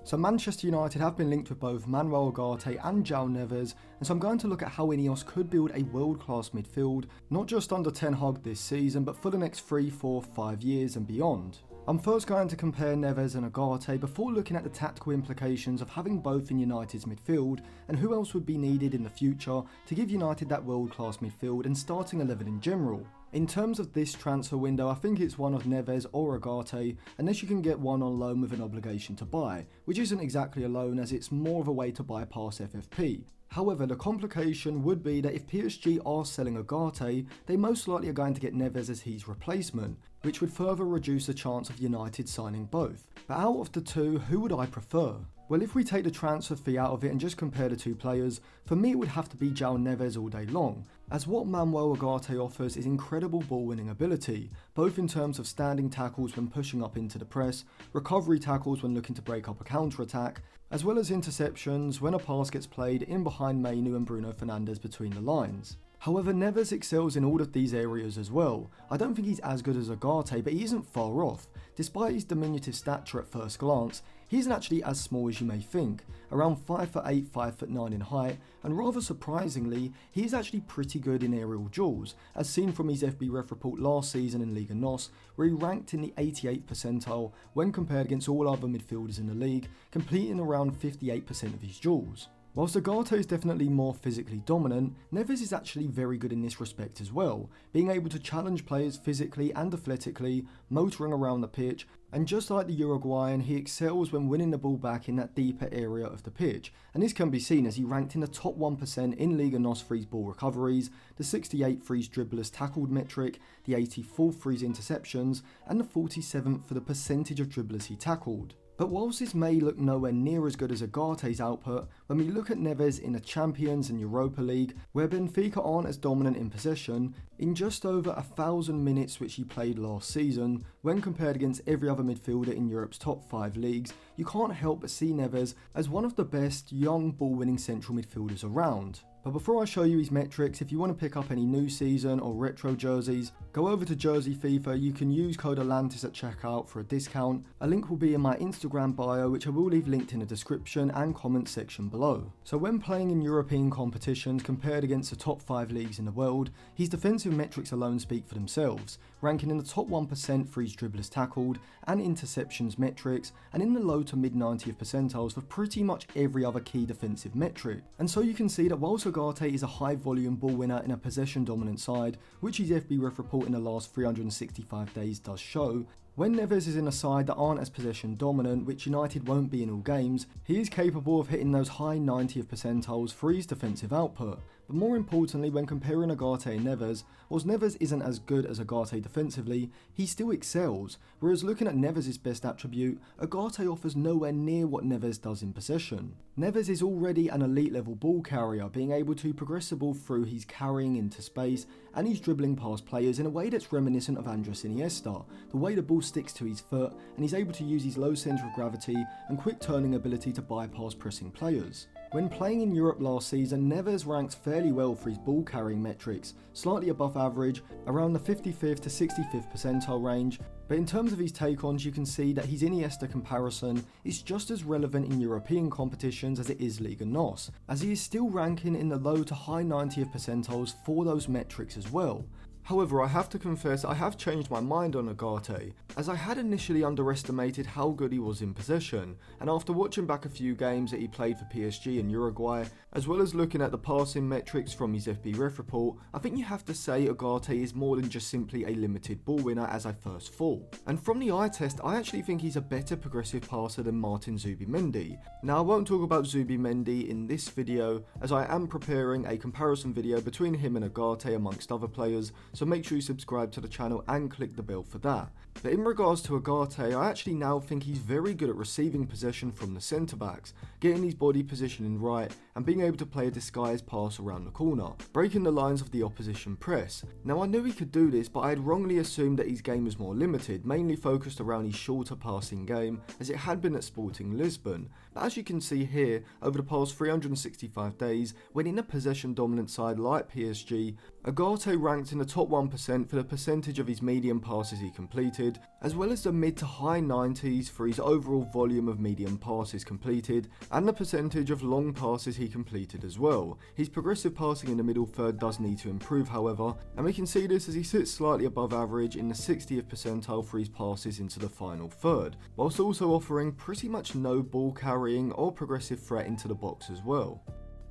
So Manchester United have been linked with both Manuel Ugarte and Joao Neves, and so I'm going to look at how Ineos could build a world-class midfield, not just under Ten Hag this season, but for the next 3, 4, 5 years and beyond. I'm first going to compare Neves and Ugarte before looking at the tactical implications of having both in United's midfield and who else would be needed in the future to give United that world-class midfield and starting 11 in general. In terms of this transfer window, I think it's one of Neves or Ugarte, unless you can get one on loan with an obligation to buy, which isn't exactly a loan as it's more of a way to bypass FFP. However, the complication would be that if PSG are selling Ugarte, they most likely are going to get Neves as his replacement, which would further reduce the chance of United signing both. But out of the two, who would I prefer? Well, if we take the transfer fee out of it and just compare the two players, for me it would have to be Joao Neves all day long, as what Manuel Ugarte offers is incredible ball winning ability, both in terms of standing tackles when pushing up into the press, recovery tackles when looking to break up a counter-attack, as well as interceptions when a pass gets played in behind Mainu and Bruno Fernandes between the lines. However, Neves excels in all of these areas as well. I don't think he's as good as Ugarte, but he isn't far off. Despite his diminutive stature at first glance, he isn't actually as small as you may think, around 5'8", 5'9" in height, and rather surprisingly, he is actually pretty good in aerial duels, as seen from his FB Ref report last season in Liga NOS, where he ranked in the 88th percentile when compared against all other midfielders in the league, completing around 58% of his duels. Whilst Ugarte is definitely more physically dominant, Neves is actually very good in this respect as well, being able to challenge players physically and athletically, motoring around the pitch, and just like the Uruguayan, he excels when winning the ball back in that deeper area of the pitch, and this can be seen as he ranked in the top 1% in Liga NOS freeze ball recoveries, the 68 freeze dribblers tackled metric, the 84 freeze interceptions, and the 47th for the percentage of dribblers he tackled. But whilst this may look nowhere near as good as Ugarte's output, when we look at Neves in the Champions and Europa League, where Benfica aren't as dominant in possession, in just over 1,000 minutes which he played last season, when compared against every other midfielder in Europe's top 5 leagues, you can't help but see Neves as one of the best young ball-winning central midfielders around. But before I show you his metrics, if you want to pick up any new season or retro jerseys, go over to Jersey FIFA. You can use code Atlantis at checkout for a discount. A link will be in my Instagram bio, which I will leave linked in the description and comment section below. So when playing in European competitions compared against the top 5 leagues in the world, his defensive metrics alone speak for themselves, ranking in the top 1% for his dribblers tackled and interceptions metrics, and in the low to mid 90th percentiles for pretty much every other key defensive metric. And so you can see that whilst Ugarte is a high volume ball winner in a possession dominant side, which his FB Ref report in the last 365 days does show, when Neves is in a side that aren't as possession dominant, which United won't be in all games, he is capable of hitting those high 90th percentiles for his defensive output. But more importantly, when comparing Ugarte and Neves, whilst Neves isn't as good as Ugarte defensively, he still excels, whereas looking at Neves' best attribute, Ugarte offers nowhere near what Neves does in possession. Neves is already an elite level ball carrier, being able to progress the ball through his carrying into space and he's dribbling past players in a way that's reminiscent of Andres Iniesta, the way the ball sticks to his foot and he's able to use his low centre of gravity and quick turning ability to bypass pressing players. When playing in Europe last season, Neves ranked fairly well for his ball carrying metrics, slightly above average, around the 55th to 65th percentile range, but in terms of his take-ons you can see that his Iniesta comparison is just as relevant in European competitions as it is Liga NOS, as he is still ranking in the low to high 90th percentiles for those metrics as well. However, I have to confess I have changed my mind on Ugarte, as I had initially underestimated how good he was in possession, and after watching back a few games that he played for PSG and Uruguay, as well as looking at the passing metrics from his FB Ref report, I think you have to say Ugarte is more than just simply a limited ball winner as I first thought. And from the eye test, I actually think he's a better progressive passer than Martin Zubimendi. Now I won't talk about Zubimendi in this video, as I am preparing a comparison video between him and Ugarte amongst other players, so make sure you subscribe to the channel and click the bell for that. But in regards to Ugarte, I actually now think he's very good at receiving possession from the centre backs, getting his body positioning right and being able to play a disguised pass around the corner, breaking the lines of the opposition press. Now I knew he could do this, but I had wrongly assumed that his game was more limited, mainly focused around his shorter passing game as it had been at Sporting Lisbon. But as you can see here, over the past 365 days, when in a possession dominant side like PSG, Ugarte ranked in the top 1% for the percentage of his medium passes he completed, as well as the mid to high 90s for his overall volume of medium passes completed, and the percentage of long passes he completed as well. His progressive passing in the middle third does need to improve however, and we can see this as he sits slightly above average in the 60th percentile for his passes into the final third, whilst also offering pretty much no ball carrying or progressive threat into the box as well.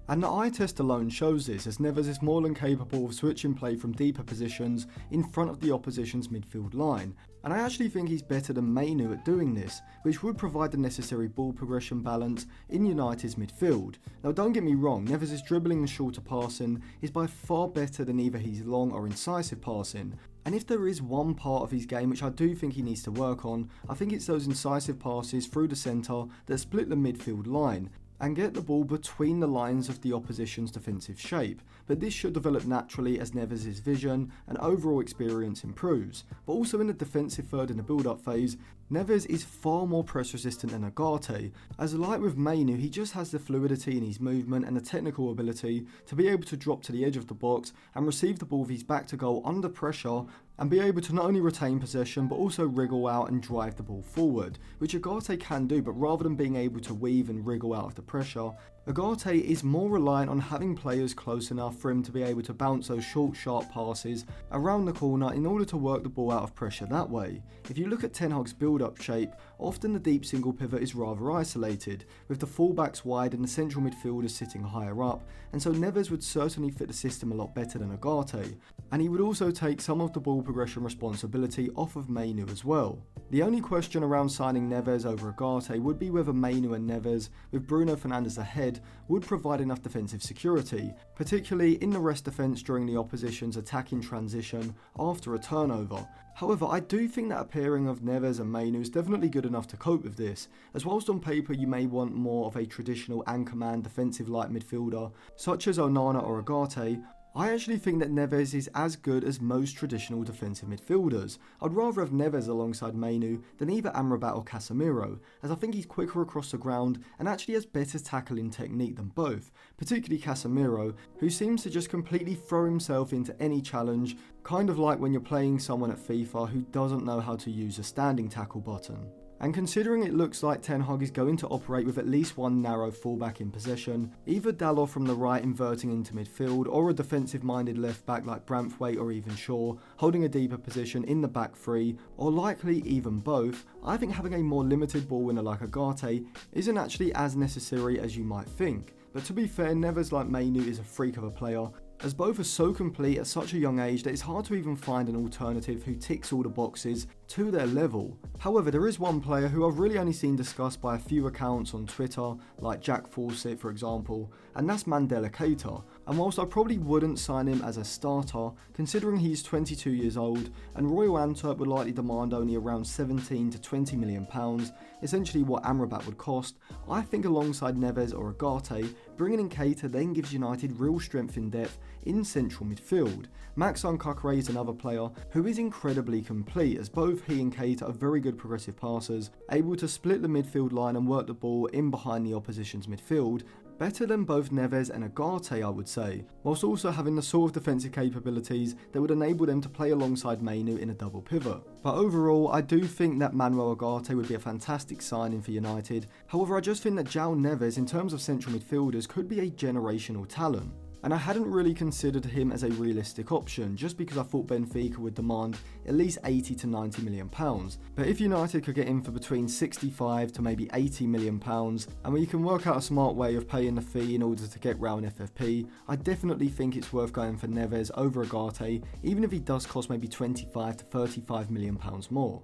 And the eye test alone shows this, as Neves is more than capable of switching play from deeper positions in front of the opposition's midfield line, and I actually think he's better than Manu at doing this, which would provide the necessary ball progression balance in United's midfield. Now don't get me wrong, Neves' dribbling and shorter passing is by far better than either his long or incisive passing, and if there is one part of his game which I do think he needs to work on, I think it's those incisive passes through the centre that split the midfield line and get the ball between the lines of the opposition's defensive shape, but this should develop naturally as Neves' vision and overall experience improves. But also in the defensive third in the build-up phase, Neves is far more press resistant than Ugarte, as like with Manu, he just has the fluidity in his movement and the technical ability to be able to drop to the edge of the box and receive the ball with his back to goal under pressure and be able to not only retain possession but also wriggle out and drive the ball forward, which Ugarte can do, but rather than being able to weave and wriggle out of the pressure, Ugarte is more reliant on having players close enough for him to be able to bounce those short, sharp passes around the corner in order to work the ball out of pressure that way. If you look at Ten Hag's build-up shape, often the deep single pivot is rather isolated, with the fullbacks wide and the central midfielders sitting higher up, and so Neves would certainly fit the system a lot better than Ugarte, and he would also take some of the ball progression responsibility off of Manu as well. The only question around signing Neves over Ugarte would be whether Manu and Neves, with Bruno Fernandes ahead, would provide enough defensive security, particularly in the rest defence during the opposition's attacking transition after a turnover. However, I do think that a pairing of Neves and Manu is definitely good enough to cope with this, as whilst on paper you may want more of a traditional anchorman defensive light midfielder, such as Onana or Ugarte, I actually think that Neves is as good as most traditional defensive midfielders. I'd rather have Neves alongside Manu than either Amrabat or Casemiro, as I think he's quicker across the ground and actually has better tackling technique than both, particularly Casemiro, who seems to just completely throw himself into any challenge, kind of like when you're playing someone at FIFA who doesn't know how to use a standing tackle button. And considering it looks like Ten Hag is going to operate with at least one narrow fullback in possession, either Dalot from the right inverting into midfield or a defensive-minded left-back like Branthwaite or even Shaw holding a deeper position in the back three, or likely even both, I think having a more limited ball winner like Ugarte isn't actually as necessary as you might think. But to be fair, Neves like Manu is a freak of a player, as both are so complete at such a young age that it's hard to even find an alternative who ticks all the boxes to their level. However, there is one player who I've really only seen discussed by a few accounts on Twitter, like Jack Fawcett for example, and that's Mandela Keita. And whilst I probably wouldn't sign him as a starter, considering he's 22 years old and Royal Antwerp would likely demand only around 17 to 20 million pounds, essentially what Amrabat would cost, I think alongside Neves or Ugarte, bringing in Keita then gives United real strength in depth in central midfield. Max Unkakre is another player who is incredibly complete, as both he and Keita are very good progressive passers, able to split the midfield line and work the ball in behind the opposition's midfield, better than both Neves and Ugarte I would say, whilst also having the sort of defensive capabilities that would enable them to play alongside Manu in a double pivot. But overall, I do think that Manuel Ugarte would be a fantastic signing for United. However, I just think that Joao Neves in terms of central midfielders could be a generational talent. And I hadn't really considered him as a realistic option, just because I thought Benfica would demand at least 80 to 90 million pounds. But if United could get him for between 65 to maybe 80 million pounds, and we can work out a smart way of paying the fee in order to get round FFP, I definitely think it's worth going for Neves over Ugarte, even if he does cost maybe 25 to 35 million pounds more.